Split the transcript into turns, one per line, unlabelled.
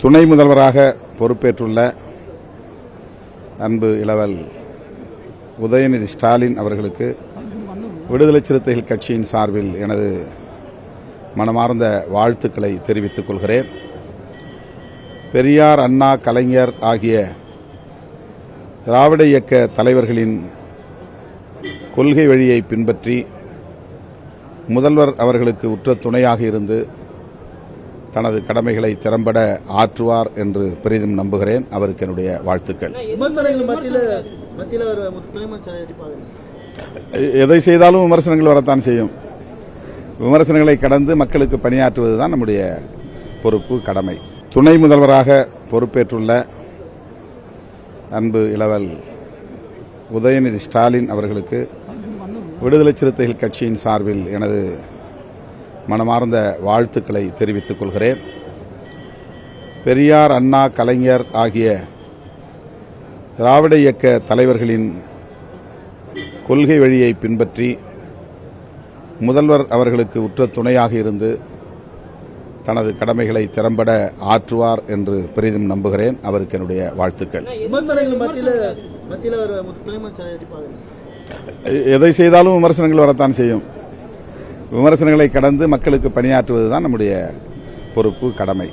துணை முதல்வராக பொறுப்பேற்றுள்ள அன்பு இளவல் உதயநிதி ஸ்டாலின் அவர்களுக்கு விடுதலை சிறுத்தைகள் கட்சியின் சார்பில் எனது மனமார்ந்த வாழ்த்துக்களை தெரிவித்துக் கொள்கிறேன். பெரியார், அண்ணா, கலைஞர் ஆகிய திராவிட இயக்க தலைவர்களின் கொள்கை வழியை பின்பற்றி முதல்வர் அவர்களுக்கு உற்ற துணையாக இருந்து தனது கடமைகளை திறம்பட ஆற்றுவார் என்று பெரிதும் நம்புகிறேன். அவருக்கு என்னுடைய வாழ்த்துக்கள். எதை செய்தாலும் விமர்சனங்கள் வரத்தான் செய்யும். விமர்சனங்களை கடந்து மக்களுக்கு பணியாற்றுவதுதான் நம்முடைய பொறுப்பு, கடமை. துணை முதல்வராக பொறுப்பேற்றுள்ள அன்பு இளவல் உதயநிதி ஸ்டாலின் அவர்களுக்கு விடுதலை சிறுத்தைகள் கட்சியின் சார்பில் எனது மனமார்ந்த வாழ்த்துக்களை தெரிவித்துக் கொள்கிறேன். பெரியார், அண்ணா, கலைஞர் ஆகிய திராவிட இயக்க தலைவர்களின் கொள்கை வழியை பின்பற்றி முதல்வர் அவர்களுக்கு உற்ற துணையாக இருந்து தனது கடமைகளை திறம்பட ஆற்றுவார் என்று பெரிதும் நம்புகிறேன். அவருக்கு என்னுடைய வாழ்த்துக்கள். எதை செய்தாலும் விமர்சனங்கள் வரத்தான் செய்யும். விமர்சனங்களை கடந்து மக்களுக்கு பணியாற்றுவதுதான் நம்முடைய பொறுப்பு, கடமை.